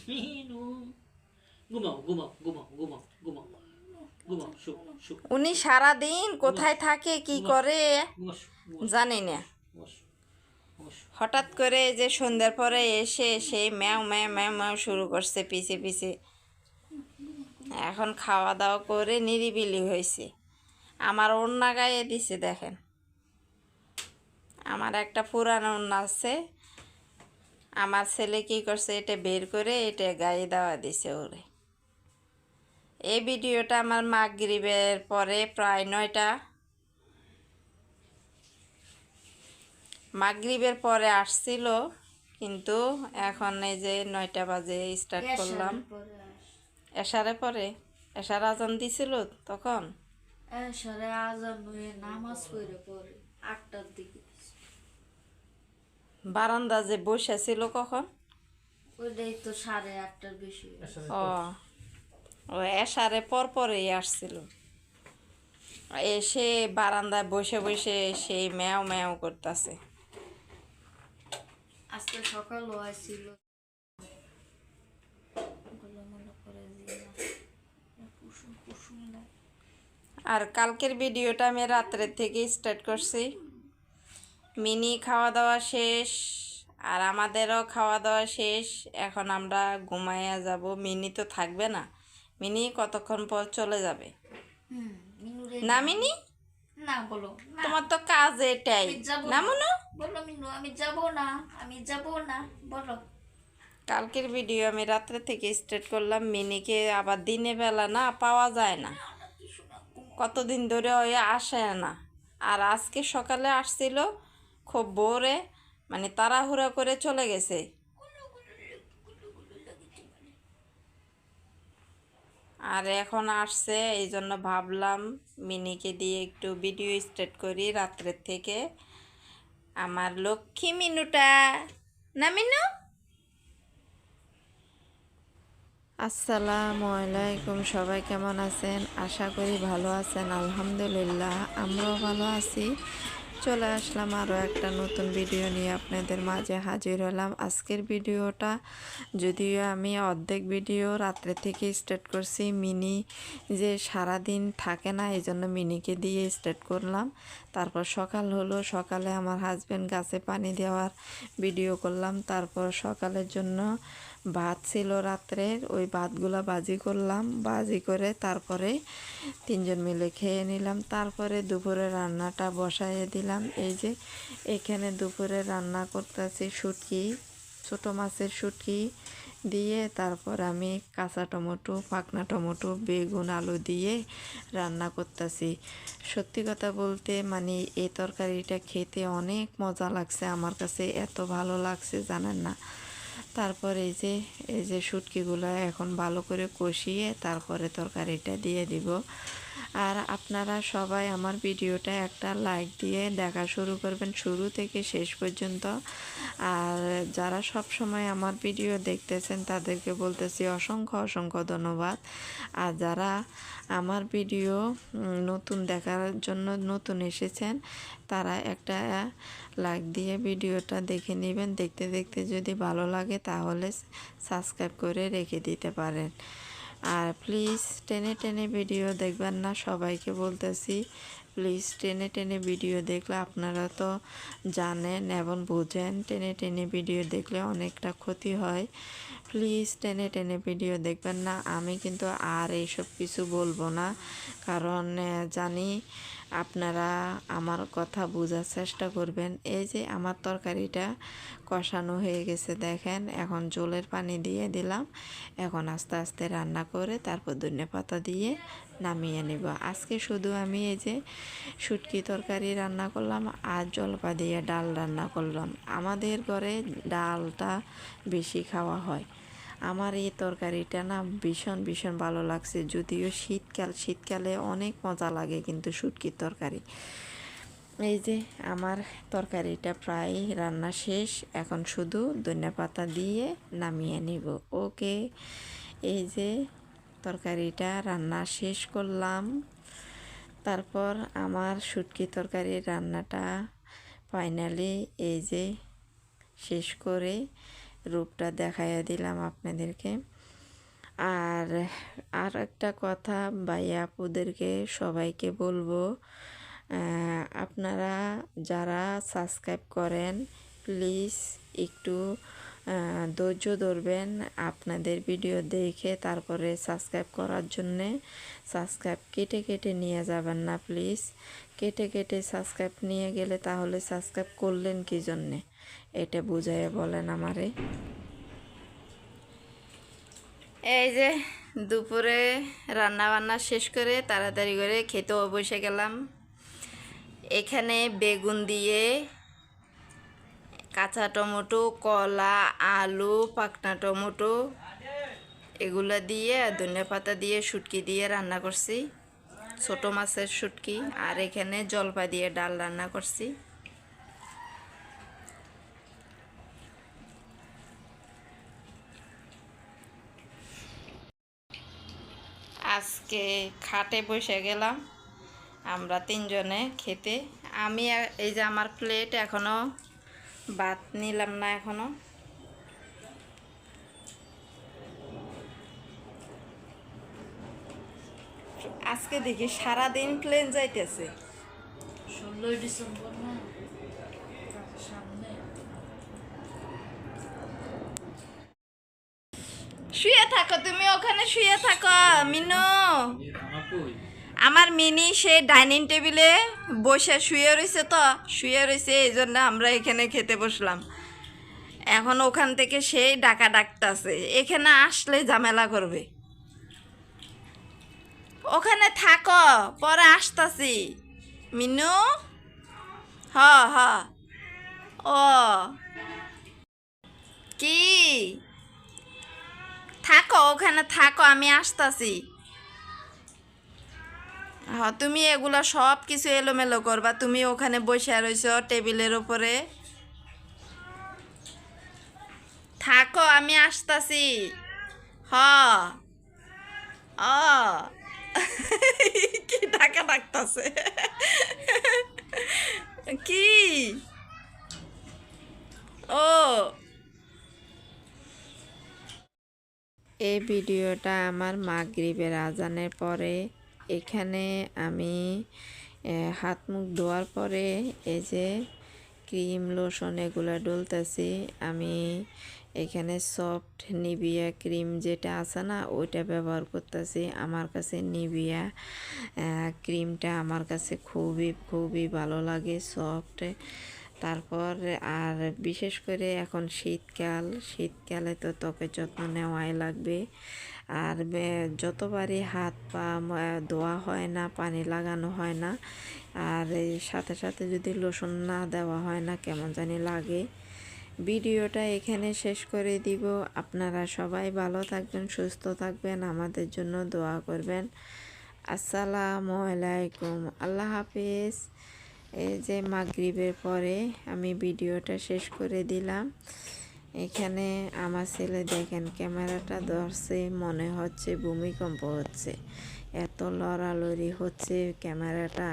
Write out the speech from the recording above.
মিনু ঘুমাও ঘুমাও ঘুমাও ঘুমাও ঘুমাও ঘুমাও শু শু উনি সারাদিন কোথায় থাকে কি করে ঘুমাস জানি না। ঘুমাস ঘুমাস হঠাৎ করে এই যে সন্ধ্যার পরে এসে সেই ম্যাও ম্যাও ম্যাও ম্যাও শুরু করছে পিছে পিছে। এখন খাওয়া দাওয়া করে নিরিবিলি হয়েছে। আমার ওড়না গায়ে দিছে দেখেন, আমার একটা পুরানো ওড়না আছে, আমার ছেলে কী করছে এটা বের করে এটা গায়ে দেওয়া দিছে ওরে। এই ভিডিওটা আমার মাগরিবের পরে প্রায় 9টা, মাগরিবের পরে আসছিল, কিন্তু এখন এই যে 9টা বাজে স্টার্ট করলাম। এশারে পরে এশার আজান দিছিল তখন এশারে আজান হয়ে নামাজ পড়ে পরে 8টার দিকে বারান্দা যে বসে ছিল কখন, ওইটাই তো 8:30টার বেশি ও ও এশারে পর পরেই আসছিল। এসে বারান্দায় বসে বসে সেই ম্যাও ম্যাও করতেছে। আজকে সকালও আসছিল আর কালকের ভিডিওটা আমি রাত্রের থেকে স্টার্ট করছি। মিনি খাওয়া দাওয়া শেষ, আর আমাদেরও খাওয়া দাওয়া শেষ। এখন আমরা ঘুমাইয়া যাব। মিনি তো থাকবে না, মিনি কতক্ষণ পর চলে যাবে। না মিনি, না বলো না, তোমার তো কাজ এটাই আমি যাবো না না। মনে। বলো মিনু আমি যাব না, আমি যাব না, বলো। কালকের ভিডিও আমি রাত্রে থেকে স্টার্ট করলাম। মিনিকে আবার দিনের বেলা না পাওয়া যায় না, কতদিন ধরে ওই আসে না। আর আজকে সকালে আসছিল খুব ভোরে, মানে তাড়াহুড়া করে চলে গেছে। আর এখন আসছে, এই জন্য ভাবলাম মিনিকে দিয়ে একটু ভিডিও স্টার্ট করি রাত্রের থেকে। আমার লক্ষ্মী মিনুটা, না মিনু। আসসালামু আলাইকুম, সবাই কেমন আছেন? আশা করি ভালো আছেন। আলহামদুলিল্লাহ আমরাও ভালো আছি। চলে আসলাম আরও একটা নতুন ভিডিও নিয়ে আপনাদের মাঝে হাজির হলাম। আজকের ভিডিওটা যদিও আমি অর্ধেক ভিডিও রাত্রে থেকে স্টার্ট করছি, মিনি যে সারাদিন থাকে না এই জন্য মিনিকে দিয়ে স্টার্ট করলাম। তারপর সকাল হলো, সকালে আমার হাজব্যান্ড গাছে পানি দেওয়ার ভিডিও করলাম। তারপর সকালের জন্য ভাত ছিল রাত্রের, ওই ভাতগুলা বাজি করলাম, বাজি করে তারপরে 3জন মিলে খেয়ে নিলাম। তারপরে দুপুরে রান্নাটা বসাইয়ে দিলাম। এই যে এখানে দুপুরে রান্না করতেছি শুটকি, ছোটো মাছের শুটকি দিয়ে, তারপর আমি কাঁচা টমেটো, পাকনা টমেটো, বেগুন, আলু দিয়ে রান্না করতেছি। সত্যি কথা বলতে মানে এই তরকারিটা খেতে অনেক মজা লাগছে, আমার কাছে এত ভালো লাগছে জানেন না। তারপর এই যে শুটকিগুলো এখন ভালো করে কষিয়ে তারপরে তরকারিটা দিয়ে দিব। আর আপনারা সবাই আমার ভিডিওটা একটা লাইক দিয়ে দেখা শুরু করবেন শুরু থেকে শেষ পর্যন্ত। আর যারা সব সময় আমার ভিডিও দেখতেছেন তাদেরকে বলতেছি অসংখ্য অসংখ্য ধন্যবাদ। আর যারা আমার ভিডিও নতুন দেখার জন্য নতুন এসেছেন তারা একটা লাইক দিয়ে ভিডিওটা দেখে নেবেন। দেখতে দেখতে যদি ভালো লাগে তাহলে সাবস্ক্রাইব করে রেখে দিতে পারেন। আর প্লিজ টেনে টেনে ভিডিও দেখবেন না, সবাইকে বলতেছি প্লিজ টেনে টেনে ভিডিও দেখলে, আপনারা তো জানেন এবং বুঝেন টেনে টেনে ভিডিও দেখলে অনেকটা ক্ষতি হয়। প্লিজ টেনে টেনে ভিডিও দেখবেন না। আমি কিন্তু আর এইসব কিছু বলবো না, কারণ জানি আপনারা আমার কথা বোঝার চেষ্টা করবেন। এই যে আমার তরকারিটা কষানো হয়ে গেছে দেখেন, এখন ঝোলের পানি দিয়ে দিলাম। এখন আস্তে আস্তে রান্না করে তারপর ধনেপাতা দিয়ে নামিয়ে নেব। আজকে শুধু আমি এই যে শুটকি তরকারি রান্না করলাম আর জলপা দিয়ে ডাল রান্না করলাম। আমাদের ঘরে ডালটা বেশি খাওয়া হয়। আমার এই তরকারিটা না ভীষণ ভীষণ ভালো লাগছে, যদিও শীতকালে অনেক মজা লাগে কিন্তু শুটকির তরকারি। এই যে আমার তরকারিটা প্রায় রান্না শেষ, এখন শুধু ধনেপাতা দিয়ে নামিয়ে নিব। ওকে, এই যে তরকারিটা রান্না শেষ করলাম। তারপর আমার শুটকি তরকারির রান্নাটা ফাইনালি এই যে শেষ করে রূপটা দেখাইয়া দিলাম আপনাদেরকে। আর আর একটা কথা ভাইয়া আপুদেরকে সবাইকে বলবো, আপনারা যারা সাবস্ক্রাইব করেন প্লিজ একটু ধৈর্য ধরবেন, আপনাদের ভিডিও দেখে তারপরে সাবস্ক্রাইব করার জন্যে। সাবস্ক্রাইব কেটে কেটে নিয়ে যাবেন না প্লিজ। কেটে কেটে সাবস্ক্রাইব নিয়ে গেলে তাহলে সাবস্ক্রাইব করলেন কী জন্যে, এটা বুঝাইয়া বলেন আমারে। এই যে দুপুরে রান্না বান্না শেষ করে তাড়াতাড়ি করে খেতেও বসে গেলাম। এখানে বেগুন দিয়ে, কাঁচা টমেটো, কলা, আলু, পাকনা টমেটো এগুলো দিয়ে ধনিয়া পাতা দিয়ে শুটকি দিয়ে রান্না করছি, ছোট মাছের শুটকি। আর এখানে জলপাই দিয়ে ডাল রান্না করছি। আজকে খাটে বসে গেলাম আমরা তিনজনে খেতে। আমি এই যে আমার প্লেট এখনো ভাত নিলাম না এখনো। আজকে দেখি সারাদিন প্লেন যাইতেছে। 16ই ডিসেম্বর না, সামনে। শুয়ে থাকো তুমি, ওখানে শুয়ে থাকো মিনু। আমার মিনি সে ডাইনিং টেবিলে বসে শুয়ে রয়েছে, তো শুয়ে রয়েছে এই জন্য আমরা এখানে খেতে বসলাম। এখন ওখান থেকে সেই ডাকা ডাকতেছে, এখানে আসলে ঝামেলা করবে। ওখানে থাকো, পরে আসতাছি মিনু। হ হ ও কি, থাকো ওখানে থাকো, আমি আসতাছি। হ্যাঁ তুমি এগুলা সব কিছু এলোমেলো করবা, তুমি ওখানে বসে রইছো টেবিলের উপরে। থাকো আমি আসতাছি। হ ও কি ডাকা ডাকতাছে কি ও। এই ভিডিওটা আমার মাগরিবের আজানের পরে। এখানে আমি হাত মুখ ধোয়ার পরে এই যে ক্রিম লোশন এগুলো ডলতেছি। আমি এখানে সফট নিভিয়া ক্রিম যেটা আছে না ওইটা ব্যবহার করতেছি। আমার কাছে নিভিয়া ক্রিমটা আমার কাছে খুবই খুবই ভালো লাগে, সফট। তারপর আর বিশেষ করে এখন শীতকালে তো ত্বকের যত্ন নেওয়াই লাগবে। আর যতবারই হাত পা ধোয়া হয় না, পানি লাগানো হয় না, আর এই সাথে সাথে যদি লোশন না দেওয়া হয় না কেমন জানি লাগে। ভিডিওটা এখানে শেষ করে দিব। আপনারা সবাই ভালো থাকবেন, সুস্থ থাকবেন, আমাদের জন্য দোয়া করবেন। আসসালামু আলাইকুম, আল্লাহ হাফিজ। এই যে মাগরিবের পরে আমি ভিডিওটা শেষ করে দিলাম। এখানে আমার ছেলে দেখেন ক্যামেরাটা ধরছে, মনে হচ্ছে ভূমিকম্প হচ্ছে, এত লড়ালড়ি হচ্ছে ক্যামেরাটা।